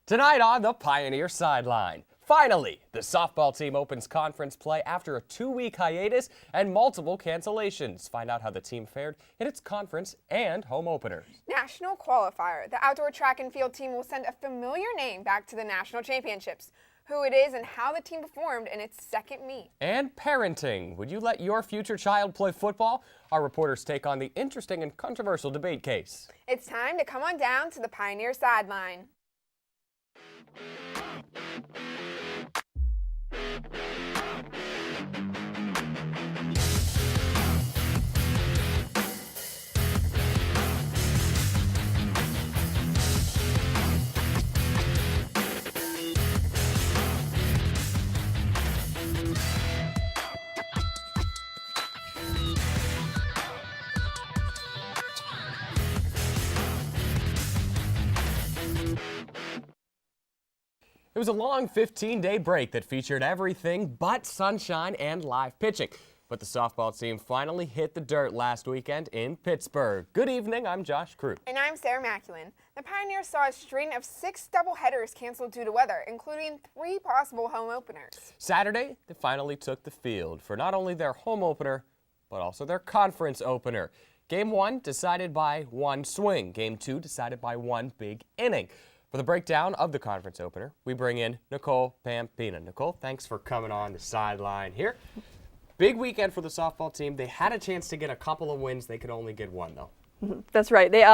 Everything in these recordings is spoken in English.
Tonight on the Pioneer Sideline. Finally, the softball team opens conference play after a 2-week hiatus and multiple cancellations. Find out how the team fared in its conference and home openers. National qualifier. The outdoor track and field team will send a familiar name back to the national championships. Who it is and how the team performed in its second meet. And parenting. Would you let your future child play football? Our reporters take on the interesting and controversial debate case. It's time to come on down to the Pioneer Sideline. It was a long 15-day break that featured everything but sunshine and live pitching. But the softball team finally hit the dirt last weekend in Pittsburgh. Good evening, I'm Josh Crew. And I'm Sarah Maculin. The Pioneers saw a string of 6 doubleheaders canceled due to weather, including 3 possible home openers. Saturday, they finally took the field for not only their home opener, but also their conference opener. Game 1 decided by 1 swing. Game 2 decided by 1 big inning. For the breakdown of the conference opener, we bring in Nicole Pampina. Nicole, thanks for coming on the sideline here. Big weekend for the softball team. They had a chance to get a couple of wins. They could only get 1, though. That's right. They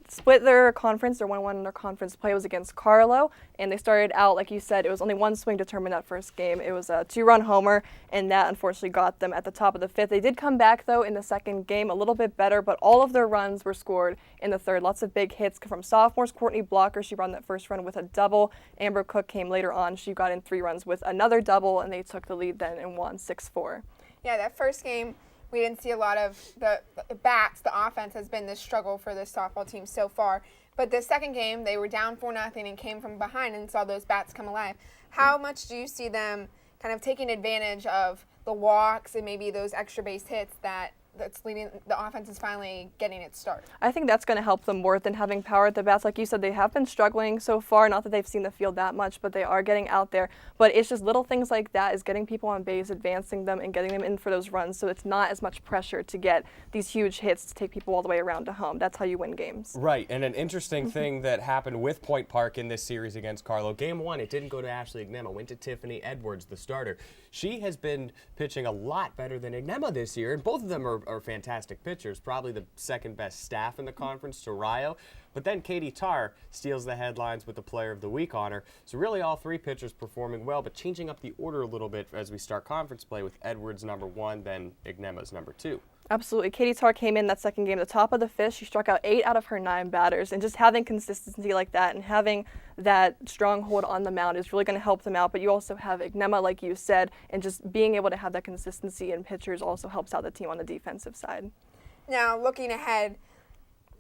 split their conference. Their 1-1 in their conference play was against Carlo, and they started out, like you said, it was only 1 swing to determine that first game. It was a 2-run homer, and that unfortunately got them at the top of the 5th. They did come back, though, in the second game a little bit better, but all of their runs were scored in the third. Lots of big hits from sophomores. Courtney Blocker, she ran that first run with a double. Amber Cook came later on. She got in 3 runs with another double, and they took the lead then and won 6-4. Yeah, that first game, we didn't see a lot of the bats. The offense has been the struggle for this softball team so far. But the second game, they were down 4-0 and came from behind and saw those bats come alive. How much do you see them kind of taking advantage of the walks and maybe those extra base hits that's leading the offense is finally getting its start? I think that's going to help them more than having power at the bats. Like you said, they have been struggling so far. Not that they've seen the field that much, but they are getting out there. But it's just little things like that is getting people on base, advancing them, and getting them in for those runs. So it's not as much pressure to get these huge hits to take people all the way around to home. That's how you win games. Right, and an interesting thing that happened with Point Park in this series against Carlo. Game 1, it didn't go to Ashley Ignema. Went to Tiffany Edwards, the starter. She has been pitching a lot better than Ignema this year, and both of them are fantastic pitchers, probably the second best staff in the conference to Rio. But then Katie Tarr steals the headlines with the Player of the Week honor. So really all 3 pitchers performing well, but changing up the order a little bit as we start conference play with Edwards number 1, then Ignema's number 2. Absolutely. Katie Tarr came in that second game at the top of the 5th. She struck out 8 out of her 9 batters, and just having consistency like that and having that stronghold on the mound is really going to help them out. But you also have Ignema, like you said, and just being able to have that consistency in pitchers also helps out the team on the defensive side. Now, looking ahead,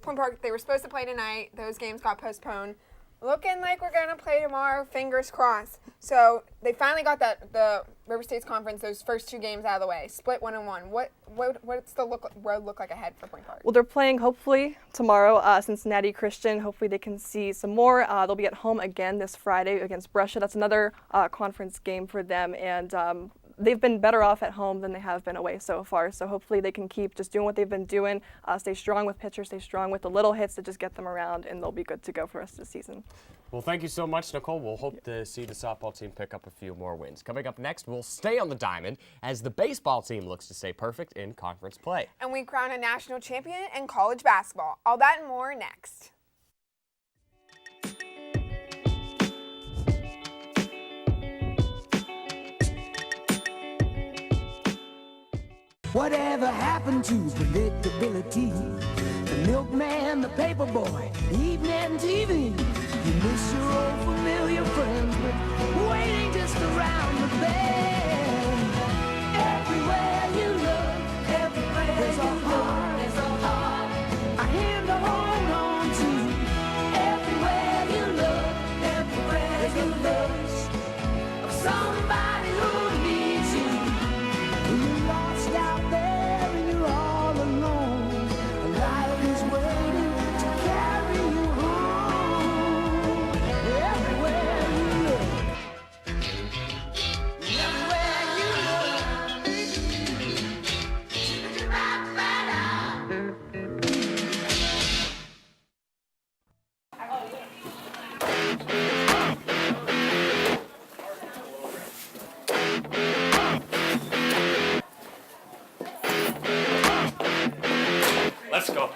Point Park, they were supposed to play tonight. Those games got postponed. Looking like we're going to play tomorrow, fingers crossed. So they finally got the River States Conference, those first 2 games out of the way, split 1-1. What's the road look like ahead for Point Park? Well, they're playing hopefully tomorrow Cincinnati Christian. Hopefully they can see some more. They'll be at home again this Friday against Brescia. That's another conference game for them, and they've been better off at home than they have been away so far. So hopefully they can keep just doing what they've been doing, stay strong with pitchers, stay strong with the little hits that just get them around, and they'll be good to go for the rest of the season. Well, thank you so much, Nicole. We'll hope to see the softball team pick up a few more wins. Coming up next, we'll stay on the diamond as the baseball team looks to stay perfect in conference play. And we crown a national champion in college basketball. All that and more next. Whatever happened to predictability? The milkman, the paperboy, the evening TV. You miss your old familiar friends, but waiting just around the bend. Everywhere you look, everywhere there's a heart, a hand to hold on to. Everywhere you look, everywhere there's a love of somebody who needs you. When you're lost out there and you're all alone, life is waiting to carry you home. Let's go.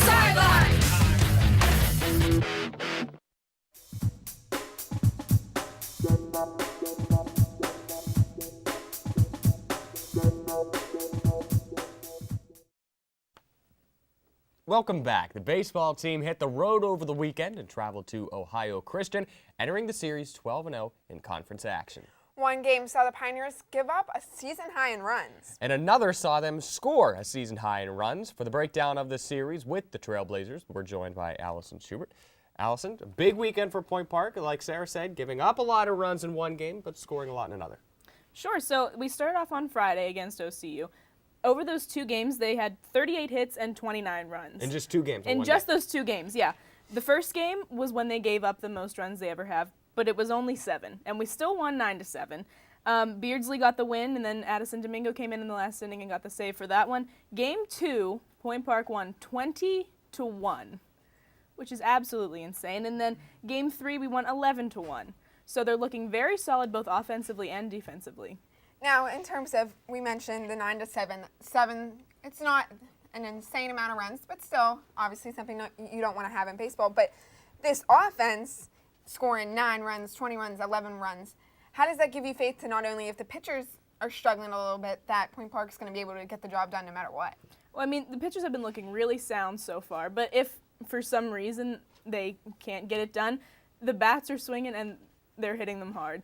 Sideline! Welcome back. The baseball team hit the road over the weekend and traveled to Ohio Christian, entering the series 12-0 in conference action. One game saw the Pioneers give up a season high in runs. And another saw them score a season high in runs. For the breakdown of the series with the Trailblazers, we're joined by Allison Schubert. Allison, a big weekend for Point Park, like Sarah said, giving up a lot of runs in one game, but scoring a lot in another. Sure, so we started off on Friday against OCU. Over those 2 games, they had 38 hits and 29 runs. In just 2 games. In just those 2 games, yeah. The first game was when they gave up the most runs they ever have, but it was only 7, and we still won 9-7. Beardsley got the win, and then Addison Domingo came in the last inning and got the save for that one. Game 2, Point Park won 20-1, which is absolutely insane. And then Game 3, we won 11-1. So they're looking very solid both offensively and defensively. Now, in terms of, we mentioned the 9-7, it's not an insane amount of runs, but still, obviously something you don't want to have in baseball. But this offense, scoring 9 runs, 20 runs, 11 runs, how does that give you faith to not only if the pitchers are struggling a little bit, that Point Park's going to be able to get the job done no matter what? Well, I mean, the pitchers have been looking really sound so far, but if for some reason they can't get it done, the bats are swinging and they're hitting them hard.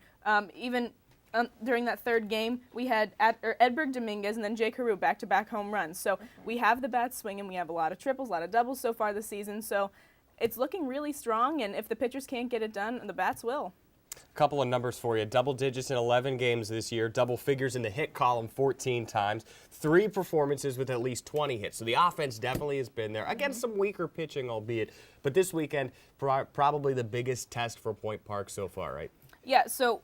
During that third game, we had Edberg Dominguez and then Jay Carew back-to-back home runs. So we have the bats swinging. We have a lot of triples, a lot of doubles so far this season. So it's looking really strong, and if the pitchers can't get it done, the bats will. A couple of numbers for you. Double digits in 11 games this year. Double figures in the hit column 14 times. 3 performances with at least 20 hits. So the offense definitely has been there. Against some weaker pitching, albeit. But this weekend, probably the biggest test for Point Park so far, right? Yeah, so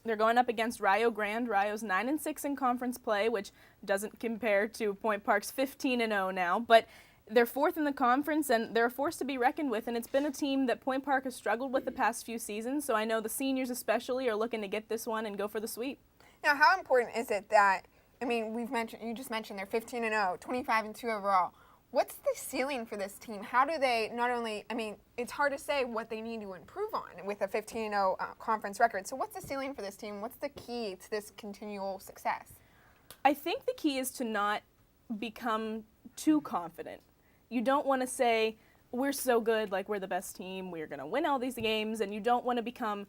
they're going up against Rio Grande. Rio's 9-6 in conference play, which doesn't compare to Point Park's 15-0 now. But they're 4th in the conference, and they're a force to be reckoned with, and it's been a team that Point Park has struggled with the past few seasons, so I know the seniors especially are looking to get this one and go for the sweep. Now, how important is it that, I mean, you just mentioned they're 15-0, 25-2 overall. What's the ceiling for this team? How do they not only, I mean, it's hard to say what they need to improve on with a 15-0 conference record. So what's the ceiling for this team? What's the key to this continual success? I think the key is to not become too confident. You don't want to say, we're so good, like we're the best team, we're going to win all these games, and you don't want to become,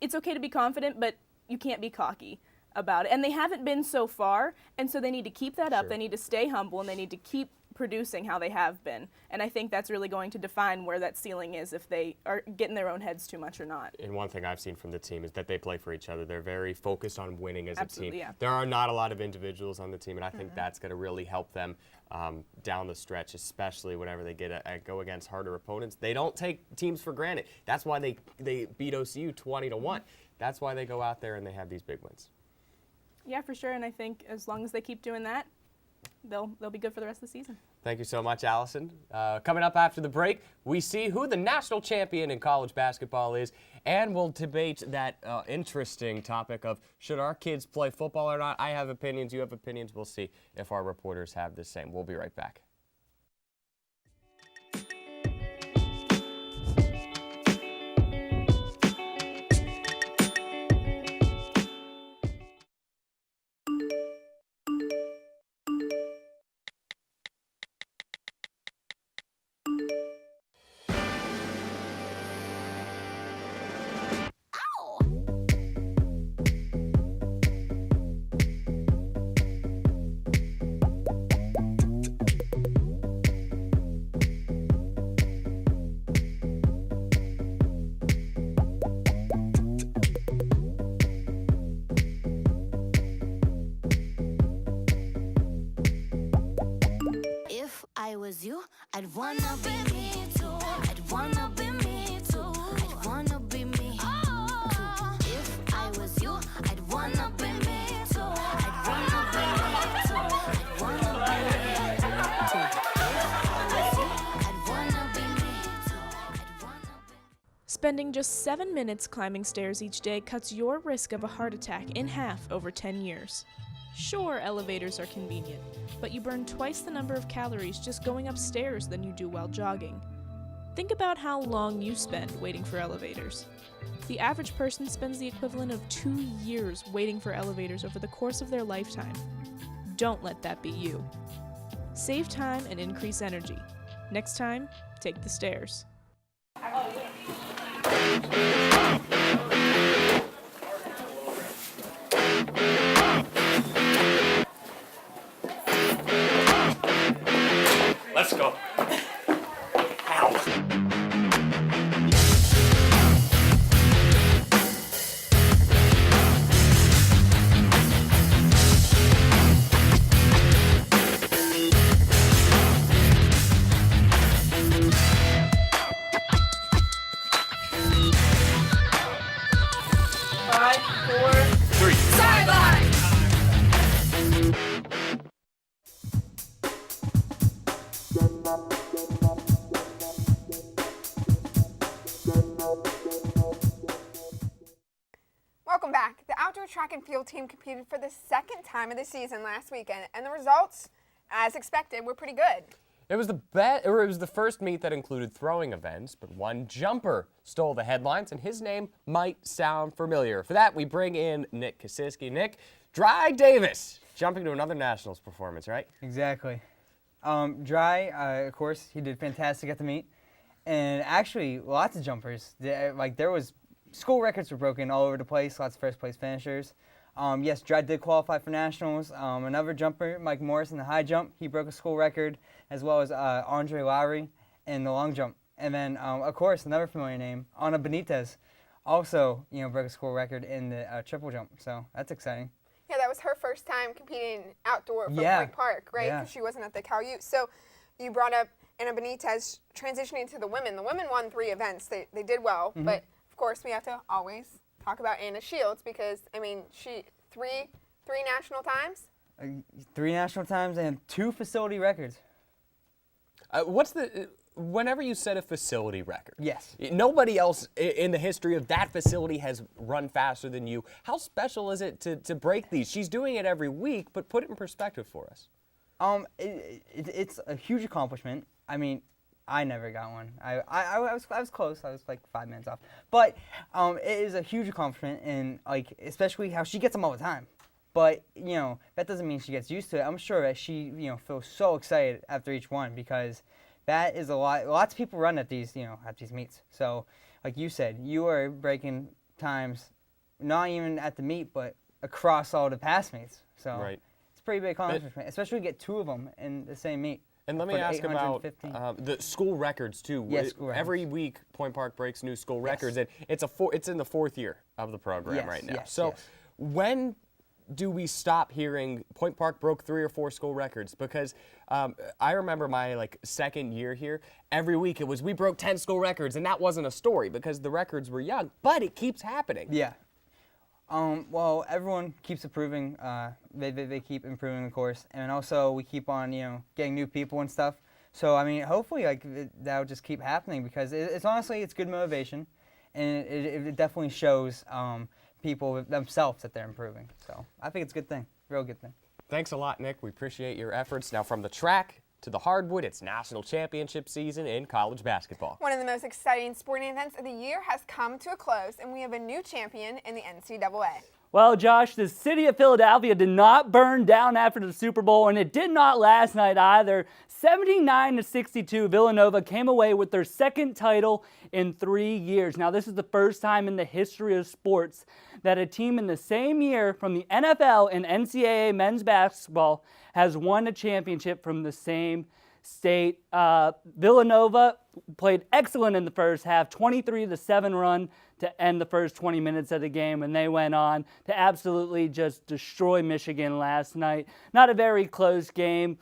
it's okay to be confident, but you can't be cocky about it. And they haven't been so far, and so they need to keep that up. They need to stay humble, and they need to keep producing how they have been. And I think that's really going to define where that ceiling is, if they are getting their own heads too much or not. And one thing I've seen from the team is that they play for each other. They're very focused on winning as a team. Yeah. There are not a lot of individuals on the team, and I think that's going to really help them down the stretch, especially whenever they go against harder opponents. They don't take teams for granted. That's why they beat OCU 20-1. That's why they go out there and they have these big wins. Yeah, for sure, and I think as long as they keep doing that, they'll be good for the rest of the season. Thank you so much, Allison. Coming up after the break, we see who the national champion in college basketball is, and we'll debate that interesting topic of should our kids play football or not. I have opinions, you have opinions. We'll see if our reporters have the same. We'll be right back. I was you, I'd wanna be me too. I'd wanna be me too. I'd wanna be me too. If I was you, I'd wanna be me too. I'd wanna be me too. I'd wanna be me too. If I was you, I'd wanna be me too. I'd wanna be. Spending just 7 minutes climbing stairs each day cuts your risk of a heart attack in half over 10 years. Sure, elevators are convenient, but you burn twice the number of calories just going upstairs than you do while jogging. Think about how long you spend waiting for elevators. The average person spends the equivalent of 2 years waiting for elevators over the course of their lifetime. Don't let that be you. Save time and increase energy. Next time, take the stairs. Let's go. Sideline! Welcome back. The outdoor track and field team competed for the second time of the season last weekend, and the results, as expected, were pretty good. It was the first meet that included throwing events, but one jumper stole the headlines, and his name might sound familiar. For that, we bring in Nick Kosiski. Nick, Dry Davis, jumping to another Nationals performance, right? Exactly. Of course, he did fantastic at the meet, and actually, lots of jumpers. There was school records were broken all over the place. Lots of first-place finishers. Yes, Dry did qualify for Nationals. Another jumper, Mike Morris, in the high jump, he broke a school record, as well as Andre Lowry in the long jump. And then, of course, another familiar name, Ana Benitez, also broke a school record in the triple jump. So that's exciting. Yeah, that was her first time competing outdoor for Yeah. Point Park, right? Yeah. 'Cause she wasn't at the Cal Ute. So you brought up Ana Benitez transitioning to the women. The women won 3 events. They did well, but of course we have to always talk about Anna Shields because, I mean, she three national times. 3 national times and 2 facility records. Whenever you set a facility record, Yes. nobody else in the history of that facility has run faster than you. How special is it to break these? She's doing it every week, but put it in perspective for us. It's a huge accomplishment. I mean, I never got one. I was close. I was like 5 minutes off. But it is a huge accomplishment, and especially how she gets them all the time. But that doesn't mean she gets used to it. I'm sure that she feels so excited after each one because that is a lot. Lots of people run at these meets. So like you said, you are breaking times, not even at the meet, but across all the past meets. So Right. it's a pretty big accomplishment, especially to get 2 of them in the same meet. And let me for the ask about 815. the school records too. Yes, school records. Every week, Point Park breaks new school Yes. records, and it's in the 4th year of the program Yes, right now. yes, So, yes. when do we stop hearing Point Park broke 3 or 4 school records? Because I remember my second year here. Every week it was we broke 10 school records, and that wasn't a story because the records were young. But it keeps happening. Yeah. Well, everyone keeps improving. They keep improving the course, and also we keep on getting new people and stuff. So I mean, hopefully that'll just keep happening because it's honestly good motivation, and it definitely shows people themselves that they're improving. So I think it's a good thing, real good thing. Thanks a lot, Nick. We appreciate your efforts. Now from the track to the hardwood, it's national championship season in college basketball. One of the most exciting sporting events of the year has come to a close, and we have a new champion in the NCAA. Well, Josh, the city of Philadelphia did not burn down after the Super Bowl, and it did not last night either. 79-62, Villanova came away with their second title in 3 years. Now, this is the first time in the history of sports that a team in the same year from the NFL and NCAA men's basketball has won a championship from the same State. Villanova played excellent in the first half, 23-7 run to end the first 20 minutes of the game, and they went on to absolutely just destroy Michigan last night. Not a very close game,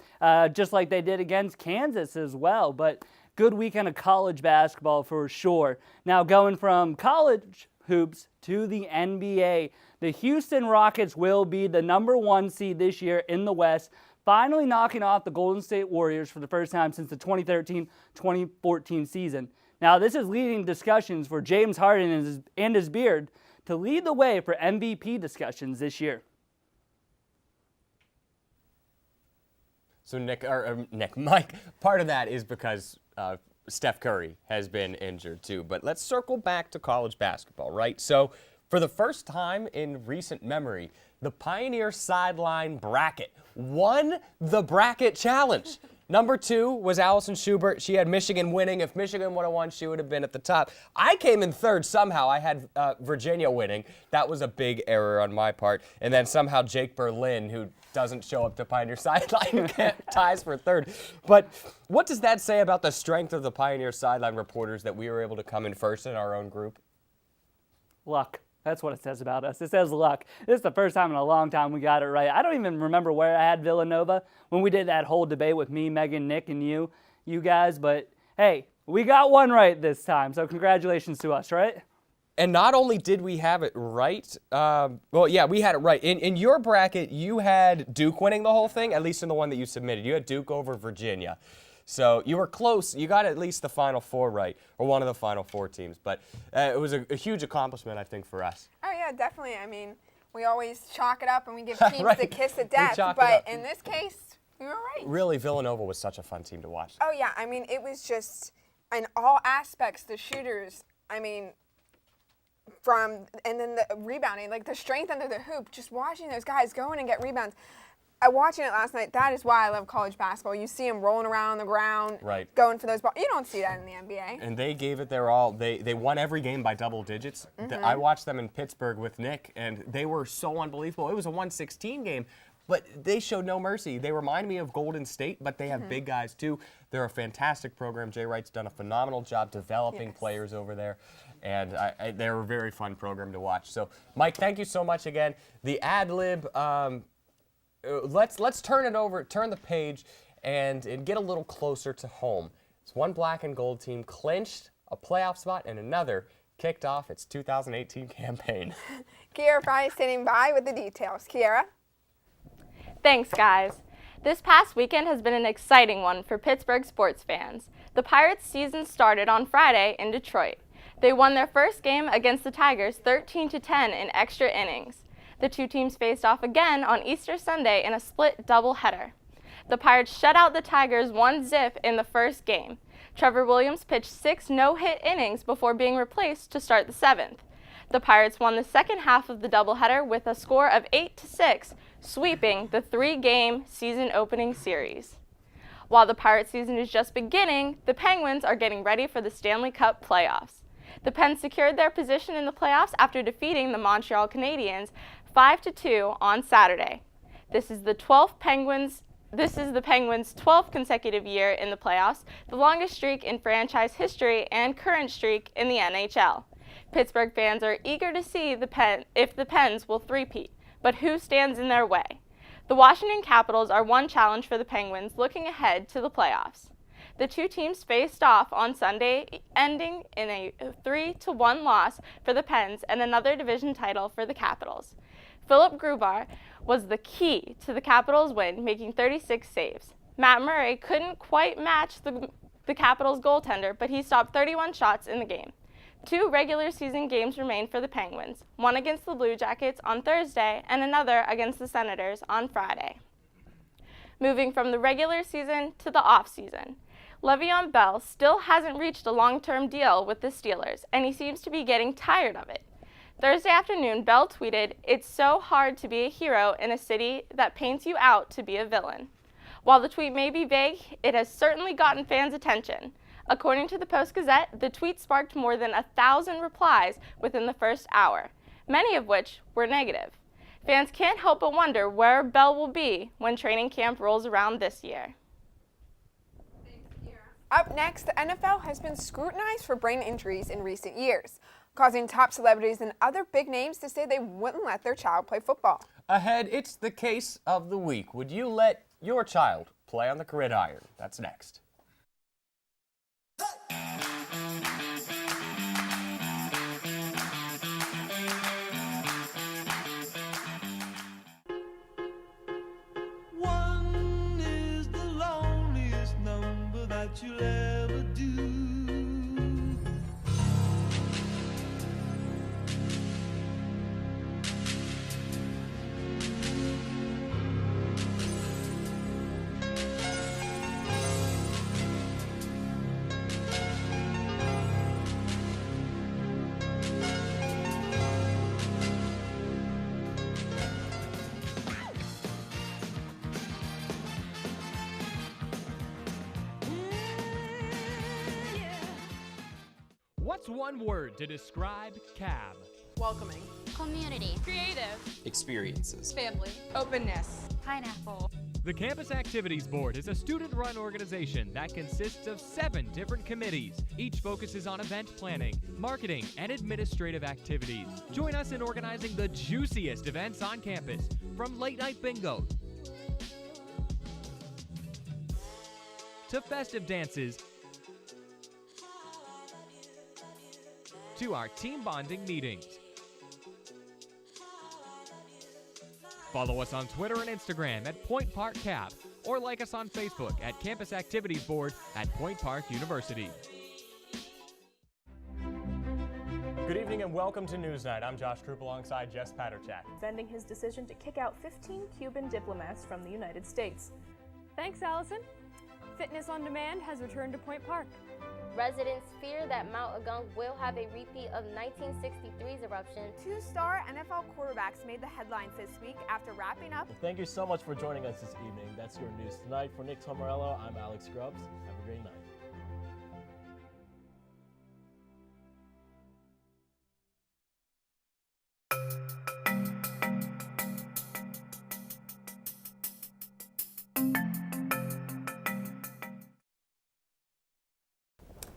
just like they did against Kansas as well, but good weekend of college basketball for sure. Now going from college hoops to the NBA, the Houston Rockets will be the #1 seed this year in the West, finally knocking off the Golden State Warriors for the first time since the 2013-2014 season. Now, this is leading discussions for James Harden and his beard to lead the way for MVP discussions this year. So Mike, part of that is because Steph Curry has been injured too. But let's circle back to college basketball, right? So for the first time in recent memory, the Pioneer Sideline bracket won the bracket challenge. Number 2 was Allison Schubert. She had Michigan winning. If Michigan would have won, she would have been at the top. I came in third somehow. I had Virginia winning. That was a big error on my part. And then somehow Jake Berlin, who doesn't show up to Pioneer Sideline, ties for third. But what does that say about the strength of the Pioneer Sideline reporters that we were able to come in first in our own group? Luck. That's what it says about us. It says luck. This is the first time in a long time we got it right. I don't even remember where I had Villanova when we did that whole debate with me, Megan, Nick, and you guys. But, hey, we got one right this time, so congratulations to us, right? And not only did we have it right, we had it right. In your bracket, you had Duke winning the whole thing, at least in the one that you submitted. You had Duke over Virginia. So you were close. You got at least the Final Four right, or one of the Final Four teams. But it was a huge accomplishment, I think, for us. Oh, yeah, definitely. I mean, we always chalk it up and we give teams Right. the kiss of death. chalk it But up. in this case, we were right. Really, Villanova was such a fun team to watch. Oh, yeah. I mean, it was just in all aspects, the shooters, I mean, and then the rebounding, like the strength under the hoop, just watching those guys go in and get rebounds. Watching it last night, that is why I love college basketball. You see them rolling around on the ground, Right. going for those balls. You don't see that in the NBA. And they gave it their all. They won every game by double digits. I watched them in Pittsburgh with Nick, and they were so unbelievable. It was a 116 game, but they showed no mercy. They remind me of Golden State, but they have big guys too. They're a fantastic program. Jay Wright's done a phenomenal job developing players over there, and they're a very fun program to watch. So, Mike, thank you so much again. The ad lib. Let's turn the page, and get a little closer to home. It's one black and gold team clinched a playoff spot, and another kicked off its 2018 campaign. Kiera Fry is sitting by with the details. Kiera? Thanks, guys. This past weekend has been an exciting one for Pittsburgh sports fans. The Pirates' season started on Friday in Detroit. They won their first game against the Tigers 13-10 in extra innings. The two teams faced off again on Easter Sunday in a split doubleheader. The Pirates shut out the Tigers 1-0 in the first game. Trevor Williams pitched 6 no-hit innings before being replaced to start the 7th. The Pirates won the second half of the doubleheader with a score of 8-6, sweeping the 3-game season-opening series. While the Pirates season is just beginning, the Penguins are getting ready for the Stanley Cup playoffs. The Pens secured their position in the playoffs after defeating the Montreal Canadiens 5-2 on Saturday. This is the Penguins' 12th consecutive year in the playoffs, the longest streak in franchise history and current streak in the NHL. Pittsburgh fans are eager to see if the Pens will three-peat, but who stands in their way? The Washington Capitals are one challenge for the Penguins looking ahead to the playoffs. The two teams faced off on Sunday, ending in a 3-1 loss for the Pens and another division title for the Capitals. Philip Grubauer was the key to the Capitals' win, making 36 saves. Matt Murray couldn't quite match the Capitals' goaltender, but he stopped 31 shots in the game. 2 regular season games remain for the Penguins, one against the Blue Jackets on Thursday and another against the Senators on Friday. Moving from the regular season to the off-season. Le'Veon Bell still hasn't reached a long-term deal with the Steelers, and he seems to be getting tired of it. Thursday afternoon, Bell tweeted, "It's so hard to be a hero in a city that paints you out to be a villain." While the tweet may be vague, it has certainly gotten fans' attention. According to the Post-Gazette, the tweet sparked more than 1,000 replies within the first hour, many of which were negative. Fans can't help but wonder where Bell will be when training camp rolls around this year. Up next, the NFL has been scrutinized for brain injuries in recent years, causing top celebrities and other big names to say they wouldn't let their child play football. Ahead, it's the case of the week. Would you let your child play on the gridiron? That's next. One is the loneliest number that you'll ever do. What's one word to describe CAB? Welcoming. Community. Creative. Experiences. Family. Openness. Pineapple. The Campus Activities Board is a student-run organization that consists of 7 different committees. Each focuses on event planning, marketing, and administrative activities. Join us in organizing the juiciest events on campus, from late-night bingo to festive dances to our team bonding meetings. Follow us on Twitter and Instagram at Point Park Cap, or like us on Facebook at Campus Activities Board at Point Park University. Good evening and welcome to Newsnight. I'm Josh Troop alongside Jess Paterchak. Defending his decision to kick out 15 Cuban diplomats from the United States. Thanks, Allison. Fitness on Demand has returned to Point Park. Residents fear that Mount Agung will have a repeat of 1963's eruption. 2-star NFL quarterbacks made the headlines this week after wrapping up. Thank you so much for joining us this evening. That's your news tonight. For Nick Tomarello, I'm Alex Grubbs. Have a great night.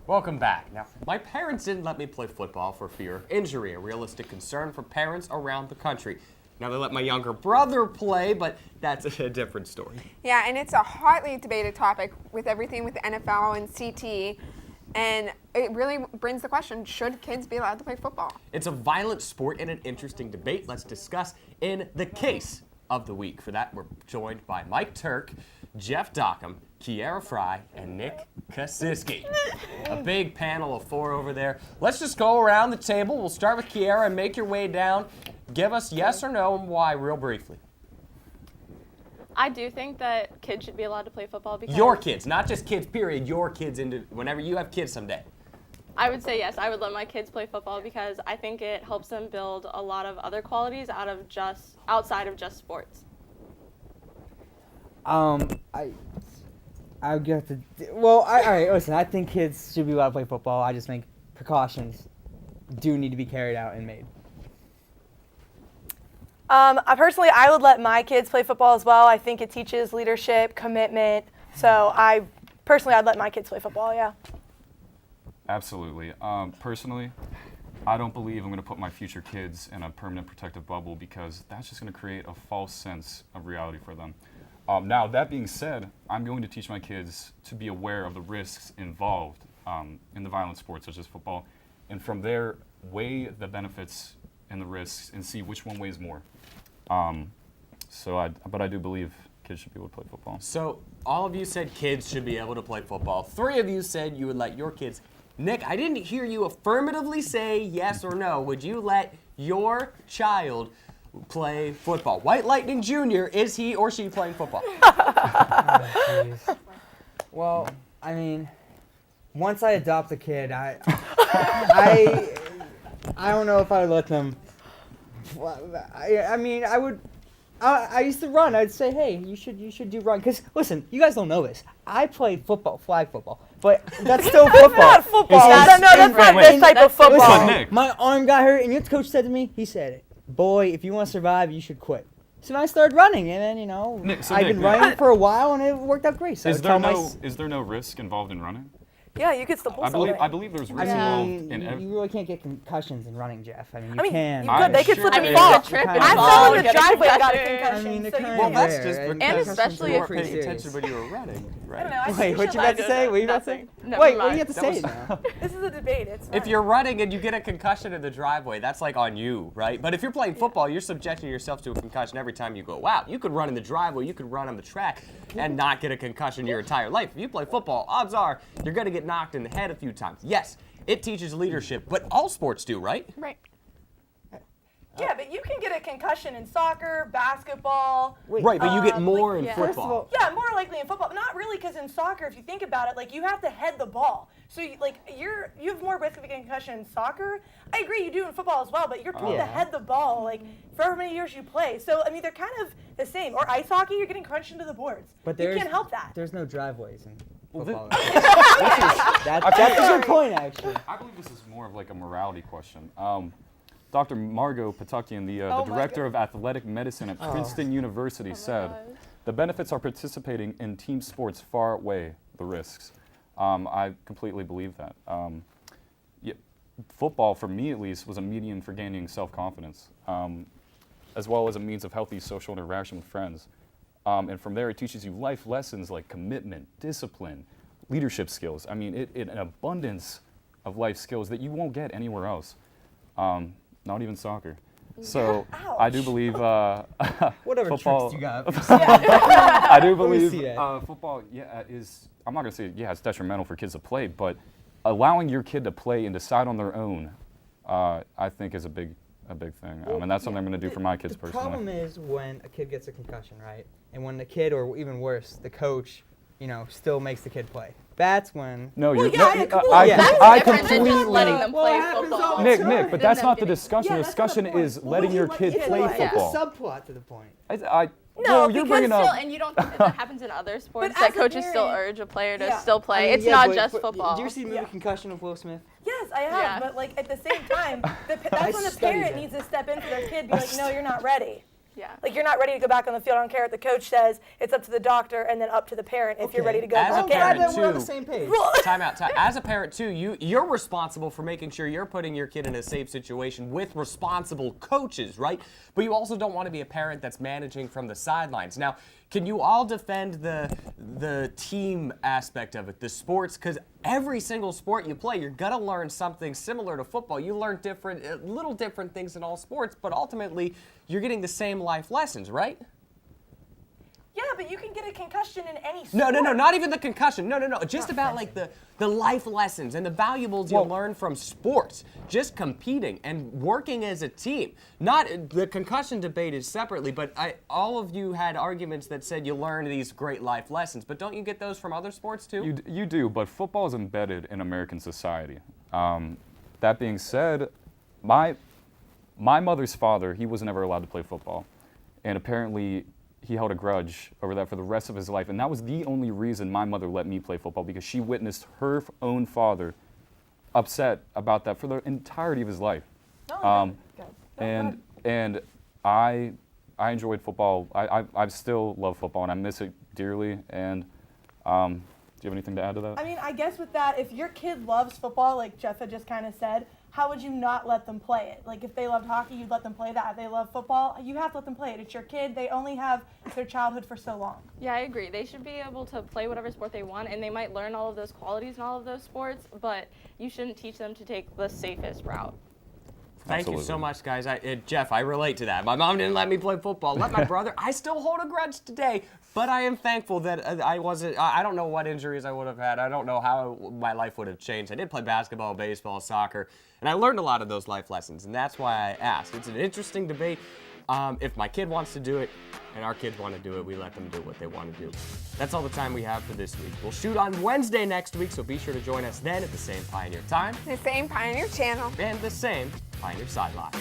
Welcome back. Now, my parents didn't let me play football for fear of injury, a realistic concern for parents around the country. Now they let my younger brother play, but that's a different story. Yeah, and it's a hotly debated topic with everything with the NFL and CT, and it really brings the question, should kids be allowed to play football? It's a violent sport and an interesting debate. Let's discuss in the case of the week. For that, we're joined by Mike Turk, Jeff Dockham, Kiera Fry, and Nick Kasiski. A big panel of 4 over there. Let's just go around the table. We'll start with Kiera and make your way down. Give us yes or no and why real briefly. I do think that kids should be allowed to play football because Your kids, not just kids, period. Your kids, whenever you have kids someday. I would say yes. I would let my kids play football because I think it helps them build a lot of other qualities outside of just sports. I would get to. Well, all right. Listen, I think kids should be allowed to play football. I just think precautions do need to be carried out and made. Personally, I would let my kids play football as well. I think it teaches leadership, commitment. So I'd let my kids play football. Yeah. Absolutely. Personally, I don't believe I'm going to put my future kids in a permanent protective bubble because that's just going to create a false sense of reality for them. Now, that being said, I'm going to teach my kids to be aware of the risks involved in the violent sports such as football, and from there, weigh the benefits and the risks and see which one weighs more. But I do believe kids should be able to play football. So all of you said kids should be able to play football. 3 of you said you would let your kids. Nick, I didn't hear you affirmatively say yes or no. Would you let your child play football? White Lightning Jr., is he or she playing football? Oh, well, I mean, once I adopt a kid, I don't know if I would let them. I mean, I would. I used to run. I'd say, hey, you should do run. Because listen, you guys don't know this. I played football, flag football, but that's still football. That's not football. That's not this type of football. Listen, Nick. My arm got hurt, and you know what the coach said to me? He said, boy, if you want to survive, you should quit. So I started running, and then, Nick, I've been running for a while, and it worked out great. So is there no risk involved in running? Yeah, you could still pull I believe something. there's I risks involved mean, in you really can't get concussions in running, Jeff. I mean, you I mean, can. you could. They could slip sure and they fall. could. I Kinda fell in rare. the driveway and got a I concussion. mean, they're So you kind Well, of that's rare. just and And concussions especially are if- pretty paying serious. attention when you were running, right? I don't know. I Wait, think what should you about to let say? go. What you about to say? Never Wait, what do mind. you have to That say was- now? This is a debate. It's If fine. you're running and you get a concussion in the driveway, that's like on you, right? But if you're playing football, you're subjecting yourself to a concussion every time you go out. You could run in the driveway, you could run on the track and not get a concussion your entire life. If you play football, odds are you're going to get knocked in the head a few times. Yes, it teaches leadership, but all sports do, right? Right. Yeah, but you can get a concussion in soccer, basketball. Right, but you get more in yeah. football. Yeah, more likely in football, but not really, because in soccer, if you think about it, like you have to head the ball. So you have more risk of a concussion in soccer. I agree, you do in football as well, but you're told to head the ball like for however many years you play. So I mean, they're kind of the same. Or ice hockey, you're getting crunched into the boards. But you can't help that. There's no driveways in Well, football. I That's a good point, actually. I believe this is more of like a morality question. Dr. Margot Patukian, the Oh my director of athletic medicine at Princeton University, said, "The benefits of participating in team sports far outweigh the risks." I completely believe that. Football, for me at least, was a medium for gaining self-confidence, as well as a means of healthy social interaction with friends. And from there, it teaches you life lessons like commitment, discipline, leadership skills. I mean, an abundance of life skills that you won't get anywhere else. Not even soccer. So I do believe Whatever football. tricks you got. I do me believe see that. football. Yeah, is. I'm not gonna say it's detrimental for kids to play, but allowing your kid to play and decide on their own, I think is a big thing. And that's something I'm gonna do for my kids The personally. problem is when a kid gets a concussion, right? And when the kid, or even worse, the coach, still makes the kid play. That's when. No, Well, you're. yeah, no, come on. I That's different than just completely. letting them play happens football. all the Nick, time. but that's them not the getting- discussion. Yeah, The that's not discussion the point. is Well, letting would your you kid let play your kid play? football. That's a subplot to the point. Well, you're because bringing up. And you don't think that happens in other sports, as that a coaches still parent- urge a player to Yeah. still play. I mean, It's yeah, not but- just but football. Did you see the movie Concussion with Will Smith? Yes, I have, Yeah. but like at the same time, that's when the studied parent it. needs to step in for their kid, be like, no, you're not ready. Yeah. Like you're not ready to go back on the field. I don't care what the coach says. It's up to the doctor and then up to the parent if you're ready to go As a back parent, in. Then we're on the too. same page. Time out. As a parent too, you're responsible for making sure you're putting your kid in a safe situation with responsible coaches, right? But you also don't want to be a parent that's managing from the sidelines. Now, can you all defend the team aspect of it, the sports? Because every single sport you play, you're gonna learn something similar to football. You learn little different things in all sports, but ultimately you're getting the same life lessons, right? Yeah, but you can get a concussion in any sport. No, not even the concussion. No. Just about like the life lessons and the valuables you learn from sports. Just competing and working as a team. Not the concussion debate is separately, but all of you had arguments that said you learn these great life lessons. But don't you get those from other sports too? You do, but football is embedded in American society. That being said, my mother's father, he was never allowed to play football, and apparently he held a grudge over that for the rest of his life, and that was the only reason my mother let me play football, because she witnessed her own father upset about that for the entirety of his life. And I enjoyed football. I still love football, and I miss it dearly. And do you have anything to add to that? I mean, I guess with that, if your kid loves football, like Jeff had just kind of said, how would you not let them play it? Like if they loved hockey, you'd let them play that. If they love football, you have to let them play it. It's your kid. They only have their childhood for so long. Yeah, I agree. They should be able to play whatever sport they want, and they might learn all of those qualities in all of those sports, but you shouldn't teach them to take the safest route. Thank you so Absolutely. much, guys. Jeff, I relate to that. My mom didn't let me play football. Let my brother. I still hold a grudge today, but I am thankful that I wasn't. I don't know what injuries I would have had. I don't know how my life would have changed. I did play basketball, baseball, soccer, and I learned a lot of those life lessons, and that's why I asked. It's an interesting debate. If my kid wants to do it and our kids want to do it, we let them do what they want to do. That's all the time we have for this week. We'll shoot on Wednesday next week, so be sure to join us then at the same Pioneer time The same Pioneer channel. and the same Pioneer Sideline.